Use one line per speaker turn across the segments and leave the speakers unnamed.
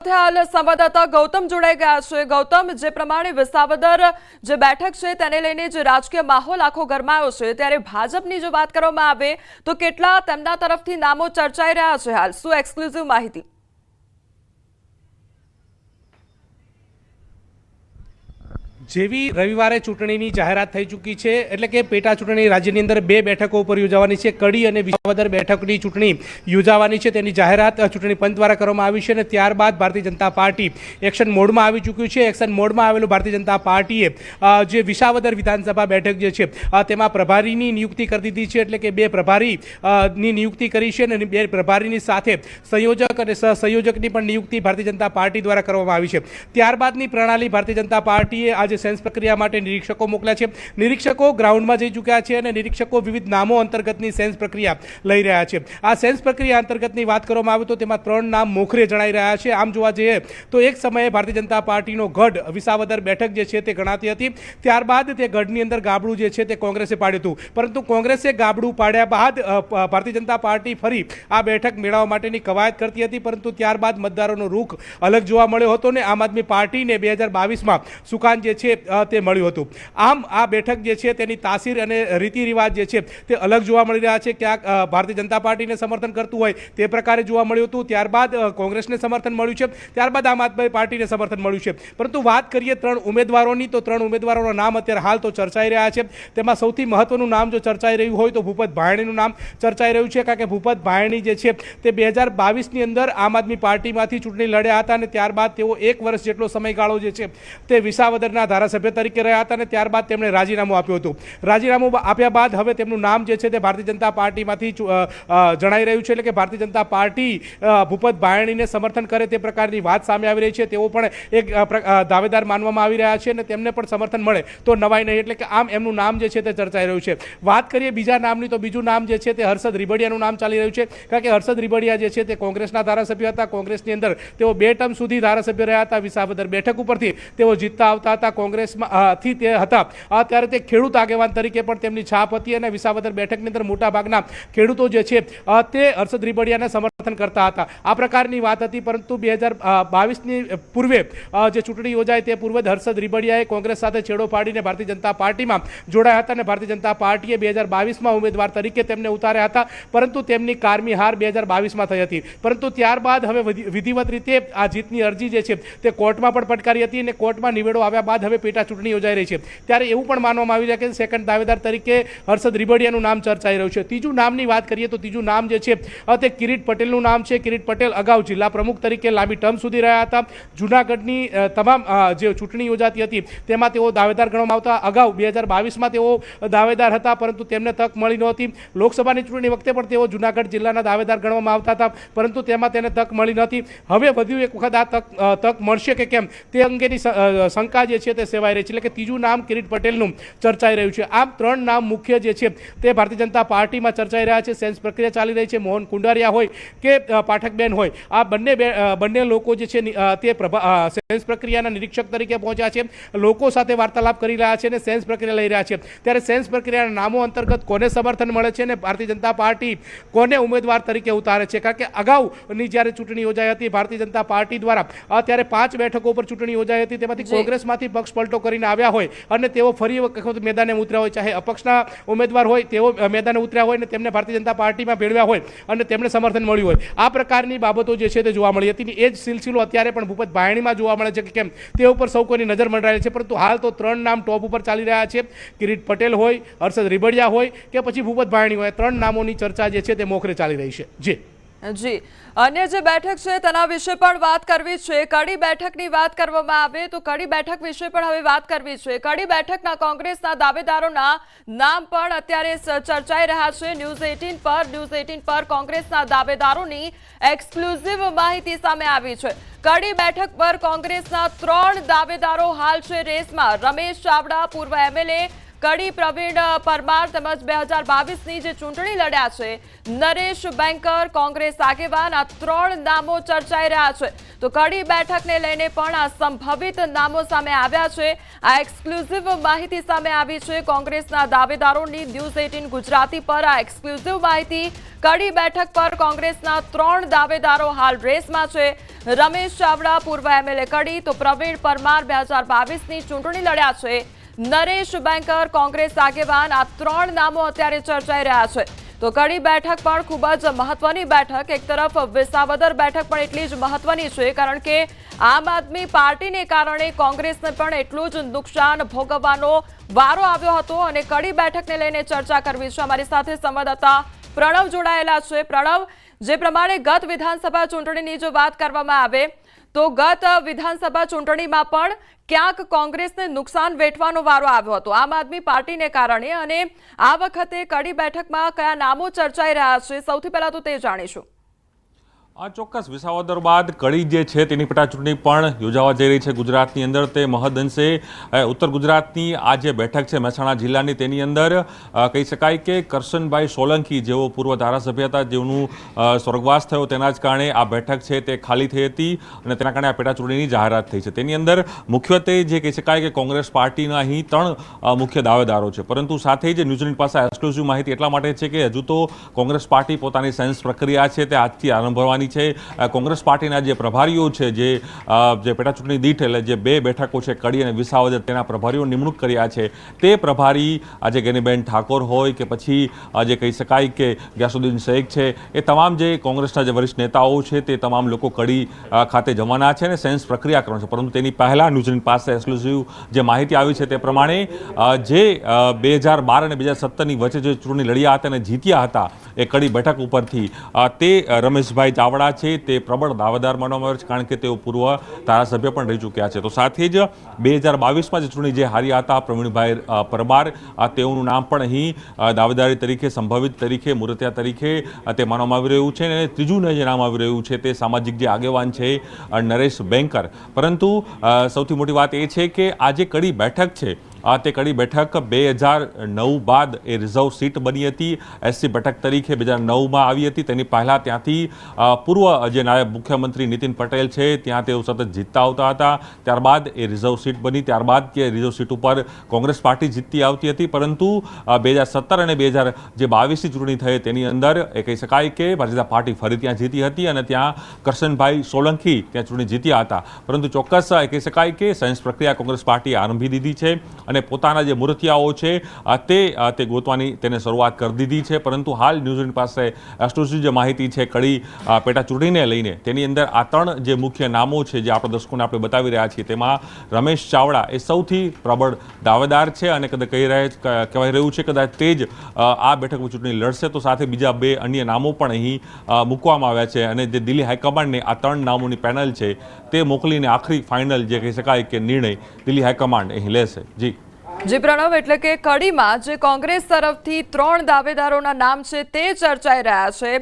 हाल संवाददाता गौतम जोड़ाई गया है। गौतम, जे प्रमाणे विसावदर जे बैठक है तेने लईने जे राजकीय माहोल आखो गरमायो छे, त्यारे भाजपनी जो बात करवामां आवे तो केटला तेमना तरफथी नामो चर्चाई रह्या छे। हाल शुं एक्सक्लूसिव माहिती?
જેવી રવિવારે ચૂંટણીની જાહેરાત થઈ ચૂકી છે, એટલે કે પેટા ચૂંટણી રાજ્યની અંદર 2 બેઠકો ઉપર યોજાવાની છે. કડી અને વિસાવદર બેઠકની ચૂંટણી યોજાવાની છે, તેની જાહેરાત ચૂંટણી પંચ દ્વારા કરવામાં આવી છે. અને ત્યારબાદ ભારતીય જનતા પાર્ટી એક્શન મોડમાં આવી ચૂક્યું છે. એક્શન મોડમાં આવેલું ભારતીય જનતા પાર્ટીએ જે વિસાવદર વિધાનસભા બેઠક જે છે તેમાં પ્રભારીની નિયુક્તિ કરી દીધી છે. એટલે કે 2 પ્રભારીની નિયુક્તિ કરી છે અને 2 પ્રભારીની સાથે સંયોજક અને સહસંયોજકની પણ નિયુક્તિ ભારતીય જનતા પાર્ટી દ્વારા કરવામાં આવી છે. ત્યારબાદની પ્રણાલી ભારતીય જનતા પાર્ટીએ આજે સેન્સ પ્રક્રિયા માટે નિરીક્ષકો મોકલ્યા છે. નિરીક્ષકો ગ્રાઉન્ડમાં જઈ ચૂક્યા છે અને નિરીક્ષકો વિવિધ નામો અંતર્ગતની સેન્સ પ્રક્રિયા લઈ રહ્યા છે. આ સેન્સ પ્રક્રિયા અંતર્ગતની વાત કરવામાં આવે તો તેમાં 3 નામ મોખરે જણાઈ રહ્યા છે. આમ જોવા જઈએ તો એક સમયે ભારતીય જનતા પાર્ટીનો ગઢ વિસાવદર બેઠક જે છે તે ગણાતી હતી. ત્યારબાદ તે ગઢની અંદર ગાબડું જે છે તે કોંગ્રેસે પાડ્યું હતું, પરંતુ કોંગ્રેસે ગાબડું પાડ્યા બાદ ભારતીય જનતા પાર્ટી ફરી આ બેઠક મેળવવા માટેની કવાયત કરતી હતી, પરંતુ ત્યારબાદ મતદારોનો રૂખ અલગ જોવા મળ્યો હતો અને આમ આદમી પાર્ટીને 2022માં સુકાન જે છે તે મળ્યું હતું. આમ આ બેઠક જે છે તેની તાસીર અને રીતિ રિવાજ જે છે તે અલગ જોવા મળી રહ્યા છે. ક્યાંક ભારતીય જનતા પાર્ટીને સમર્થન કરતું હોય તે પ્રકારે જોવા મળ્યું હતું, ત્યારબાદ કોંગ્રેસને સમર્થન મળ્યું છે, ત્યારબાદ આમ આદમી પાર્ટીને સમર્થન મળ્યું છે. પરંતુ વાત કરીએ 3 ઉમેદવારોની તો 3 ઉમેદવારોના નામ અત્યારે હાલ તો ચર્ચાઈ રહ્યા છે. તેમાં સૌથી મહત્વનું નામ જો ચર્ચાઈ રહ્યું હોય તો ભૂપત ભાયણીનું નામ ચર્ચાઈ રહ્યું છે, કારણ કે ભૂપત ભાયણી જે છે તે 2022ની અંદર આમ આદમી પાર્ટીમાંથી ચૂંટણી લડ્યા હતા અને ત્યારબાદ તેઓ 1 વર્ષ જેટલો સમયગાળો જે છે તે વિસાવદરના ધારાસભ્ય તરીકે રહ્યા હતા અને ત્યારબાદ તેમણે રાજીનામું આપ્યું હતું. રાજીનામું આપ્યા બાદ હવે તેમનું નામ જે છે તે ભારતીય જનતા પાર્ટીમાંથી જણાઈ રહ્યું છે. એટલે કે ભારતીય જનતા પાર્ટી ભૂપત ભાયણીને સમર્થન કરે તે પ્રકારની વાત સામે આવી રહી છે. તેઓ પણ એક દાવેદાર માનવામાં આવી રહ્યા છે અને તેમને પણ સમર્થન મળે તો નવાઈ નહીં. એટલે કે આમ એમનું નામ જે છે તે ચર્ચાઈ રહ્યું છે. વાત કરીએ બીજા નામની તો બીજું નામ જે છે તે હર્ષદ રીબડિયાનું નામ ચાલી રહ્યું છે, કારણ કે હર્ષદ રીબડિયા જે છે તે કોંગ્રેસના ધારાસભ્ય હતા. કોંગ્રેસની અંદર તેઓ 2 ટર્મ સુધી ધારાસભ્ય રહ્યા હતા. વિસાવદર બેઠક ઉપરથી તેઓ જીતતા આવતા હતા. કોંગ્રેસમાંથી તે હતા ત્યારે તે ખેડૂત આગેવાન તરીકે પણ તેમની છાપ હતી અને વિસાવદર બેઠકની અંદર મોટા ભાગના ખેડૂતો જે છે તે હર્ષદ રીબડિયાને સમર્થન કરતા હતા. આ પ્રકારની વાત હતી, પરંતુ 2022ની પૂર્વે જે ચૂંટણી યોજાય તે પૂર્વે હર્ષદ રીબડિયાએ કોંગ્રેસ સાથે છેડો પાડીને ભારતીય જનતા પાર્ટીમાં જોડાયા હતા અને ભારતીય જનતા પાર્ટીએ 2022માં ઉમેદવાર તરીકે તેમને ઉતાર્યા હતા, પરંતુ તેમની કારમી હાર 2022માં થઈ હતી. પરંતુ ત્યારબાદ હવે વિધિવત રીતે આ જીતની અરજી જે છે તે કોર્ટમાં પણ પટકારી હતી અને કોર્ટમાં નિવેડો આવ્યા બાદ હવે પેટા ચૂંટણી યોજાઈ રહી છે. ત્યારે એવું પણ માનવામાં આવી રહ્યા કે સેકન્ડ દાવેદાર તરીકે હર્ષદ રીબડિયાનું નામ ચર્ચાઈ રહ્યું છે. ત્રીજું નામની વાત કરીએ તો ત્રીજું નામ જે છે તે કિરીટ પટેલનું નામ છે. કિરીટ પટેલ અગાઉ જિલ્લા પ્રમુખ તરીકે લાંબી ટર્મ સુધી રહ્યા હતા. જૂનાગઢની તમામ જે ચૂંટણી યોજાતી હતી તેમાં તેઓ દાવેદાર ગણવામાં આવતા. અગાઉ 2022માં તેઓ દાવેદાર હતા, પરંતુ તેમને તક મળી નહોતી. લોકસભાની ચૂંટણી વખતે પણ તેઓ જૂનાગઢ જિલ્લાના દાવેદાર ગણવામાં આવતા હતા, પરંતુ તેમાં તેને તક મળી નહોતી. હવે વધુ એક વખત આ તક મળશે કે કેમ તે અંગેની શંકા જે છે તે સેવાઈ રહી છે. એટલે કે ત્રીજું નામ કિરીટ પટેલનું ચર્ચાઈ રહ્યું છે. આમ 3 નામ મુખ્ય જે છે તે ભારતીય જનતા પાર્ટીમાં ચર્ચાઈ રહ્યા છે. સેન્સ પ્રક્રિયા ચાલી રહી છે. મોહન કુંડારિયા હોય કે પાઠકબેન હોય, આ બંને લોકો જે છે તે સેન્સ પ્રક્રિયાના નિરીક્ષક તરીકે પહોંચ્યા છે. લોકો સાથે વાર્તાલાપ કરી રહ્યા છે અને સેન્સ પ્રક્રિયા લઈ રહ્યા છે. ત્યારે સેન્સ પ્રક્રિયાના નામો અંતર્ગત કોને સમર્થન મળે છે અને ભારતીય જનતા પાર્ટી કોને ઉમેદવાર તરીકે ઉતારે છે, કારણ કે અગાઉની જ્યારે ચૂંટણી યોજાઈ હતી ભારતીય જનતા પાર્ટી દ્વારા ત્યારે 5 બેઠકો પર ચૂંટણી યોજાઈ હતી, તેમાંથી કોંગ્રેસમાંથી પક્ષ પલટો કરીને આવ્યા હોય અને તેઓ ફરી વખત મેદાને ઉતર્યા હોય, ચાહે અપક્ષના ઉમેદવાર હોય તેઓ મેદાને ઉતર્યા હોય અને તેમને ભારતીય જનતા પાર્ટીમાં ભેળવ્યા હોય અને તેમને સમર્થન મળ્યું હોય. આ પ્રકારની બાબતો જે છે તે જોવા મળી હતી. એ જ સિલસિલો અત્યારે પણ ભૂપત ભાયણીમાં જોવા મળે છે કે કેમ તે ઉપર સૌ કોઈની નજર મંડરાયેલી છે. પરંતુ હાલ તો 3 નામ ટોપ ઉપર ચાલી રહ્યા છે. કિરીટ પટેલ હોય, હર્ષદ રીબડિયા હોય કે પછી ભૂપત ભાયણી હોય, 3 નામોની ચર્ચા જે છે તે મોખરે ચાલી રહી છે.
જી, અન્ય જે બેઠક છે તેના વિશે પણ વાત કરવી છે. કડી બેઠકની વાત કરવામાં આવે તો કડી બેઠક વિશે પણ હવે વાત કરવી છે. કડી બેઠકના કોંગ્રેસના દાવેદારોના નામ પણ અત્યારે ચર્ચાઈ રહ્યા છે. ન્યૂઝ 18 પર કોંગ્રેસના દાવેદારોની એક્સક્લુઝિવ માહિતી સામે આવી છે. કડી બેઠક પર કોંગ્રેસના 3 દાવેદારો હાલ છે રેસમાં. રમેશ ચાવડા, પૂર્વ MLA કડી પ્રવીણ પરમાર તેમજ 2022ની જે ચૂંટણી લડ્યા છે નરેશ બેંકર કોંગ્રેસ આગેવાન આ 3 નામો ચર્ચાઈ રહ્યા છે તો કડી બેઠકને લઈને પણ આ સંભવિત નામો સામે આવ્યા છે આ એક્સક્લુઝિવ માહિતી સામે આવી છે કોંગ્રેસના દાવેદારોની ન્યૂઝ 18 ગુજરાતી પર આ એક્સક્લુઝિવ માહિતી કડી બેઠક પર કોંગ્રેસના 3 દાવેદારો હાલ રેસમાં છે રમેશ ચાવડા પૂર્વ એમએલએ કડી તો પ્રવીણ પરમાર 2022ની ચૂંટણી લડ્યા છે નરેશ બેંકર કોંગ્રેસ આગેવાન આ 3 નામો અત્યારે ચર્ચાઈ રહ્યા છે તો કડી બેઠક પણ ખૂબ જ મહત્વની બેઠક એક તરફ વિસાવદર બેઠક પણ એટલી જ મહત્વની છે કારણ કે આમ આદમી પાર્ટીને કારણે કોંગ્રેસને પણ એટલું જ નુકસાન ભોગવવાનો વારો આવ્યો હતો અને કડી બેઠકને લઈને ચર્ચા કરવી છે અમારી સાથે સંવાદદાતા પ્રણવ જોડાયેલા છે પ્રણવ જે પ્રમાણે ગત વિધાનસભા ચૂંટણીની જો વાત કરવામાં આવે તો ગત વિધાનસભા ચૂંટણીમાં પણ ક્યાંક કોંગ્રેસને નુકસાન વેઠવાનો વારો આવ્યો હતો આમ આદમી પાર્ટીને કારણે અને આ વખતે કડી બેઠકમાં કયા નામો ચર્ચાઈ રહ્યા છે સૌથી પહેલા તો તે જાણીશું
આ ચોક્કસ વિસાવદર બાદ કડી જે છે તેની પેટા ચૂંટણી પણ યોજાવા જઈ રહી છે ગુજરાતની અંદર તે મહદઅંશે ઉત્તર ગુજરાતની આ જે બેઠક છે મહેસાણા જિલ્લાની તેની અંદર કહી શકાય કે કરશનભાઈ સોલંકી જેઓ પૂર્વ ધારાસભ્ય હતા જેઓનું સ્વર્ગવાસ થયો તેના જ કારણે આ બેઠક છે તે ખાલી થઈ હતી અને તેના કારણે આ પેટા ચૂંટણીની જાહેરાત થઈ છે તેની અંદર મુખ્યત્વે જે કહી શકાય કે કોંગ્રેસ પાર્ટીના અહીં 3 મુખ્ય દાવેદારો છે પરંતુ સાથે જ ન્યૂઝીલેન્ડ પાસે એક્સક્લુઝિવ માહિતી એટલા માટે છે કે હજુ તો કોંગ્રેસ પાર્ટી પોતાની સેન્સ પ્રક્રિયા છે તે આજથી આરંભવાની છે કોંગ્રેસ પાર્ટીના જે પ્રભારીઓ છે જે પેટા ચૂંટણી દીઠ એટલે જે 2 બેઠકો છે કડી અને વિસાવદર તેના પ્રભારીઓ નિમણૂક કર્યા છે તે પ્રભારી આજે ગેનીબેન ઠાકોર હોય કે પછી જે કહી શકાય કે ગ્યાસુદ્દીન શેખ છે એ તમામ જે કોંગ્રેસના જે વરિષ્ઠ નેતાઓ છે તે તમામ લોકો કડી ખાતે જવાના છે અને સેન્સ પ્રક્રિયા કરવાની છે પરંતુ તેની પહેલાં ન્યૂઝીલેન્ડ પાસે એક્સક્લુઝિવ જે માહિતી આવી છે તે પ્રમાણે જે 2012 અને 2017ની વચ્ચે જે ચૂંટણી લડ્યા હતા અને જીત્યા હતા એ કડી બેઠક ઉપરથી તે રમેશભાઈ ચાવડા છે તે પ્રબળ દાવેદાર માનવામાં આવે છે કારણ કે તેઓ પૂર્વ ધારાસભ્ય પણ રહી ચૂક્યા છે તો સાથે જ 2022માં જે ચૂંટણી જે હાર્યા હતા પ્રવીણભાઈ પરમાર તેઓનું નામ પણ અહીં દાવેદારી તરીકે સંભવિત તરીકે મૂર્તિયા તરીકે તે માનવામાં આવી રહ્યું છે અને ત્રીજું જે નામ આવી રહ્યું છે તે સામાજિક જે આગેવાન છે નરેશ બેંકર પરંતુ સૌથી મોટી વાત એ છે કે આ જે કડી બેઠક છે તે કડી બેઠક 2009 બાદ એ રિઝર્વ સીટ બની હતી એસસી બેઠક તરીકે 2009માં આવી હતી તેની પહેલાં ત્યાંથી પૂર્વ જે નાયબ મુખ્યમંત્રી નીતિન પટેલ છે ત્યાં તેઓ સતત જીતતા આવતા હતા ત્યારબાદ એ રિઝર્વ સીટ બની ત્યારબાદ કે રિઝર્વ સીટ ઉપર કોંગ્રેસ પાર્ટી જીતતી આવતી હતી પરંતુ 2017 અને 2022ની ચૂંટણી થઈ તેની અંદર એ કહી શકાય કે ભારતીય જનતા પાર્ટી ફરી ત્યાં જીતી હતી અને ત્યાં કરશનભાઈ સોલંકી ત્યાં ચૂંટણી જીત્યા હતા પરંતુ ચોક્કસ એ કહી શકાય કે સેન્સ પ્રક્રિયા કોંગ્રેસ પાર્ટીએ આરંભી દીધી છે અને પોતાના જે મૂર્તિયાઓ છે તે ગોતવાની તેને શરૂઆત કરી દીધી છે પરંતુ હાલ ન્યૂઝીલેન્ડ પાસે એક્સક્લુઝિવ જે માહિતી છે કડી પેટા ચૂંટણીને લઈને તેની અંદર આ 3 જે મુખ્ય નામો છે જે આપણા દર્શકોને આપણે બતાવી રહ્યા છીએ તેમાં રમેશ ચાવડા એ સૌથી પ્રબળ દાવેદાર છે અને કદાચ કહેવાય રહ્યું છે કદાચ તે જ આ બેઠક ચૂંટણી લડશે તો સાથે બીજા 2 અન્ય નામો પણ અહીં મૂકવામાં આવ્યા છે અને જે દિલ્હી હાઈકમાન્ડને આ 3 નામોની પેનલ છે તે મોકલીને આખરી ફાઇનલ જે કહી શકાય કે નિર્ણય દિલ્હી હાઈકમાન્ડ અહીં લેશે જી
પ્રણવ એટલે કે કડીમાં જે કોંગ્રેસ તરફથી 3 દાવેદારોના નામ છે તે ચર્ચાઈ રહ્યા છે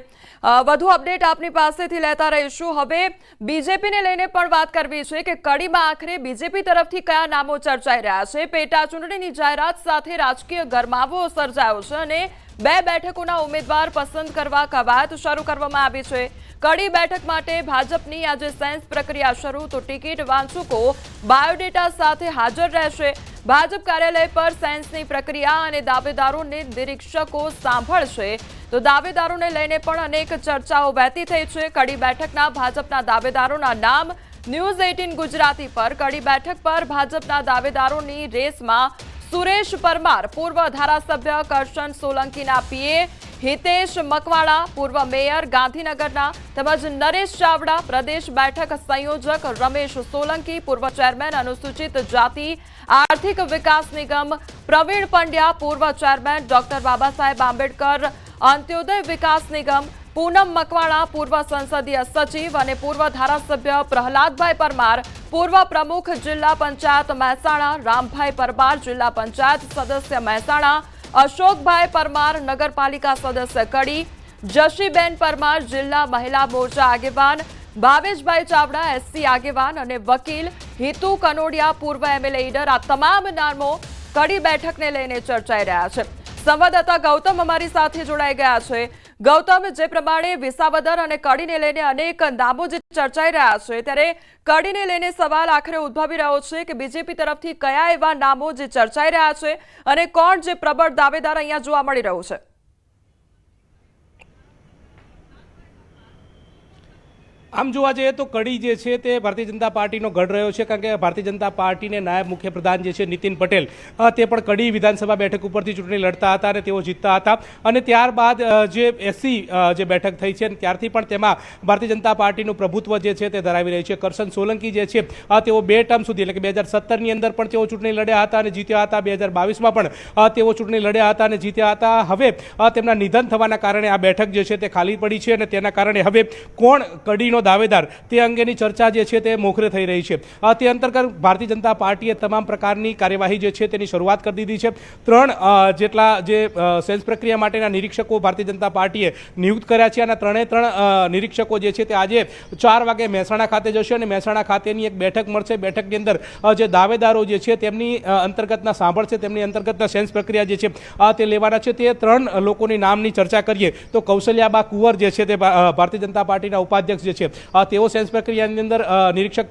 વધુ અપડેટ આપની પાસેથી લેતા રહીશું હવે બીજેપીને લઈને પણ વાત કરવી છે કે કડીમાં આખરે બીજેપી તરફથી કયા નામો ચર્ચાઈ રહ્યા છે પેટા ચૂંટણીની જાહેરાત સાથે રાજકીય ગરમાવો સર્જાયો છે અને 2 બેઠકોના ઉમેદવાર પસંદ કરવા કવાયત શરૂ કરવામાં આવી છે કડી બેઠક માટે ભાજપની આજે સેન્સ પ્રક્રિયા શરૂ તો ટિકિટ વાંચુકો બાયોડેટા સાથે હાજર રહેશે ભાજપ કાર્યાલય પર સેન્સની પ્રક્રિયા અને દાવેદારોને નિરીક્ષકો સાંભળશે તો દાવેદારોને લઈને પણ અનેક ચર્ચાઓ વહેતી થઈ છે કડી બેઠકના ભાજપના દાવેદારોના નામ ન્યૂઝ 18 ગુજરાતી પર કડી બેઠક પર ભાજપના દાવેદારોની રેસમાં સુરેશ પરમાર પૂર્વ ધારાસભ્ય કરશન સોલંકીના પીએ હિતેશ મકવાણા પૂર્વ મેયર ગાંધીનગરના તેમજ નરેશ ચાવડા પ્રદેશ બેઠક સંયોજક રમેશ સોલંકી પૂર્વ ચેરમેન અનુસૂચિત જાતિ આર્થિક વિકાસ નિગમ પ્રવીણ પંડ્યા પૂર્વ ચેરમેન ડોક્ટર બાબા સાહેબ આંબેડકર અંત્યોદય વિકાસ નિગમ પૂનમ મકવાણા પૂર્વ સંસદીય સચિવ અને પૂર્વ ધારાસભ્ય પ્રહલાદભાઈ પરમાર પૂર્વ પ્રમુખ જિલ્લા પંચાયત મહેસાણા રામભાઈ પરમાર જિલ્લા પંચાયત સદસ્ય મહેસાણા અશોકભાઈ પરમાર નગરપાલિકા સદસ્ય કડી જશીબેન પરમાર જિલ્લા મહિલા મોરચા આગેવાન ભાવેશભાઈ ચાવડા એસસી આગેવાન અને વકીલ હિતુ કનોડિયા પૂર્વ એમએલએ ઈડર આ તમામ નામો કડી બેઠકને લઈને ચર્ચાઈ રહ્યા છે। સંવાદદાતા ગૌતમ અમારી સાથે જોડાઈ ગયા છે। ગૌતમ, જે પ્રમાણે વિસાવદર અને કડીને લઈને અનેક નામો જે ચર્ચાઈ રહ્યા છે, ત્યારે કડીને લઈને સવાલ આખરે ઉદ્ભવી રહ્યો છે કે બીજેપી તરફથી કયા એવા નામો જે ચર્ચાઈ રહ્યા છે અને કોણ જે પ્રબળ દાવેદાર અહીંયા જોવા મળી રહ્યું છે?
આમ જોવા જઈએ તો કડી જે છે તે ભારતીય જનતા પાર્ટીનો ગઢ રહ્યો છે, કારણ કે ભારતીય જનતા પાર્ટીને નાયબ મુખ્યપ્રધાન જે છે નીતિન પટેલ તે પણ કડી વિધાનસભા બેઠક ઉપરથી ચૂંટણી લડતા હતા અને તેઓ જીતતા હતા, અને ત્યારબાદ જે એસસી જે બેઠક થઈ છે ત્યારથી પણ તેમાં ભારતીય જનતા પાર્ટીનું પ્રભુત્વ જે છે તે ધરાવી રહી છે। કરશન સોલંકી જે છે તેઓ 2 ટર્મ સુધી એટલે કે 2017ની અંદર પણ તેઓ ચૂંટણી લડ્યા હતા અને જીત્યા હતા, 2022માં પણ તેઓ ચૂંટણી લડ્યા હતા અને જીત્યા હતા। હવે તેમના નિધન થવાના કારણે આ બેઠક જે છે તે ખાલી પડી છે અને તેના કારણે હવે કોણ કડીનો દાવેદાર તે અંગેની ચર્ચા જે છે તે મોખરે થઈ રહી છે। તે અંતર્ગત ભારતીય જનતા પાર્ટીએ તમામ પ્રકારની કાર્યવાહી જે છે તેની શરૂઆત કરી દીધી છે। 3 જેટલા જે સેન્સ પ્રક્રિયા માટેના નિરીક્ષકો ભારતીય જનતા પાર્ટીએ નિયુક્ત કર્યા છે અને 3 નિરીક્ષકો જે છે તે આજે 4 વાગે મહેસાણા ખાતે જશે અને મહેસાણા ખાતેની એક બેઠક મળશે। બેઠકની અંદર જે દાવેદારો જે છે તેમની અંતર્ગતના સાંભળશે, તેમની અંતર્ગતના સેન્સ પ્રક્રિયા જે છે તે લેવાના છે। તે 3 લોકોની નામની ચર્ચા કરીએ તો કૌશલ્યાબા કુંવર જે છે તે ભારતીય જનતા પાર્ટીના ઉપાધ્યક્ષ જે છે તેઓ સેન્સ પ્રક્રિયાની અંદર નિરીક્ષક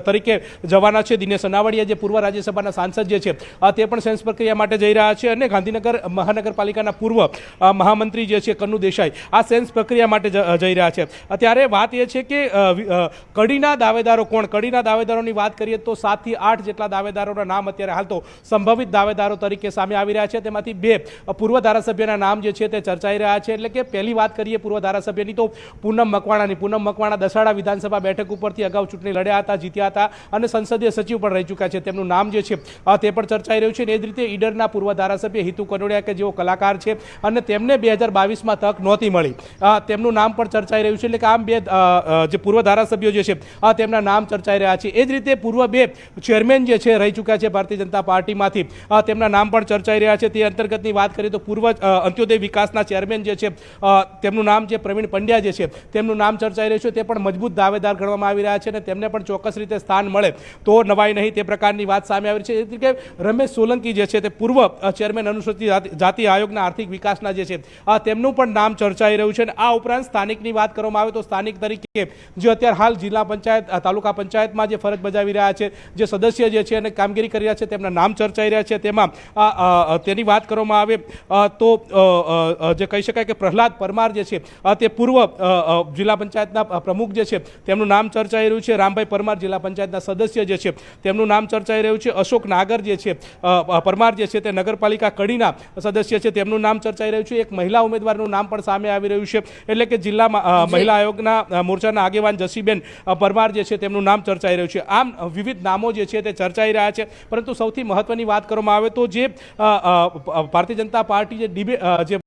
તરીકે જવાના છે। દિનેશ અનાવડિયા જે પૂર્વ રાજ્યસભાના સાંસદ જે છે તે પણ સેન્સ પ્રક્રિયા માટે જઈ રહ્યા છે અને ગાંધીનગર મહાનગરપાલિકાના પૂર્વ મહામંત્રી જે છે કન્નુ દેસાઈ આ સેન્સ પ્રક્રિયા માટે જઈ રહ્યા છે। ત્યારે વાત એ છે કે કડીના દાવેદારો કોણ? કડીના દાવેદારોની વાત કરીએ તો 7 થી 8 જેટલા દાવેદારોના નામ અત્યારે હાલ તો સંભવિત દાવેદારો તરીકે સામે આવી રહ્યા છે। તેમાંથી 2 પૂર્વ ધારાસભ્યના નામ જે છે તે ચર્ચાઈ રહ્યા છે। એટલે કે પહેલી વાત કરીએ પૂર્વ ધારાસભ્યની તો પૂનમ મકવાણાની। પૂનમ મકવાણા દસાડા વિધાનસભા બેઠક ઉપરથી અગાઉ ચૂંટણી લડ્યા હતા, જીત્યા હતા અને સંસદીય સચિવ પણ રહી ચૂક્યા છે। તેમનું નામ જે છે તે પણ ચર્ચાઈ રહ્યું છે। એ જ રીતે ઈડરના પૂર્વ ધારાસભ્ય હિતુ કનોડિયા કે જેઓ કલાકાર છે અને તેમને 2022માં તક નહોતી મળી, તેમનું નામ પણ ચર્ચાઈ રહ્યું છે। એટલે કે આમ 2 જે પૂર્વ ધારાસભ્યો જે છે તેમના નામ ચર્ચાઈ રહ્યા છે। એ જ રીતે પૂર્વ 2 ચેરમેન જે છે રહી ચૂક્યા છે ભારતીય જનતા પાર્ટીમાંથી, તેમના નામ પણ ચર્ચાઈ રહ્યા છે। તે અંતર્ગતની વાત કરીએ તો પૂર્વ અંત્યોદય વિકાસના ચેરમેન જે છે તેમનું નામ છે પ્રવીણ પંડ્યા જે છે તેમનું નામ ચર્ચાઈ રહ્યું છે। તે પણ મજબૂત દાવેદાર ગણવામાં આવી રહ્યા છે અને તેમને પણ ચોક્કસ રીતે સ્થાન મળે તો નવાઈ નહીં, તે પ્રકારની વાત સામે આવી છે। એ રીતે રમેશ સોલંકી જે છે તે પૂર્વ ચેરમેન અનુસૂચિત જાતિ આયોગના આર્થિક વિકાસના જે છે તેમનું પણ નામ ચર્ચાઈ રહ્યું છે। અને આ ઉપરાંત સ્થાનિકની વાત કરવામાં આવે તો સ્થાનિક તરીકે જે અત્યારે હાલ જિલ્લા પંચાયત તાલુકા પંચાયતમાં જે ફરજ બજાવી રહ્યા છે, જે સદસ્ય જે છે અને કામગીરી કરી રહ્યા છે, તેમના નામ ચર્ચાઈ રહ્યા છે। તેમાં તેની વાત કરવામાં આવે તો જે કહી શકાય કે પ્રહલાદ પરમાર જે છે તે પૂર્વ જિલ્લા પંચાયતના પ્રમુખ જે છે તેમનું નામ ચર્ચાઈ રહ્યું છે। રામભાઈ પરમાર જિલ્લા પંચાયતના સદસ્ય જે છે તેમનું નામ ચર્ચાઈ રહ્યું છે। અશોક નાગર જે છે પરમાર જે છે તે નગરપાલિકા કડીના સદસ્ય છે, તેમનું નામ ચર્ચાઈ રહ્યું છે। એક મહિલા ઉમેદવારનું નામ પણ સામે આવી રહ્યું છે, એટલે કે જિલ્લામાં મહિલા આયોગના મોરચાના આગેવાન જસીબેન પરમાર જે છે તેમનું નામ ચર્ચાઈ રહ્યું છે। આમ વિવિધ નામો જે છે તે ચર્ચાઈ રહ્યા છે, પરંતુ સૌથી મહત્વની વાત કરવામાં આવે તો જે ભારતીય જનતા પાર્ટી જે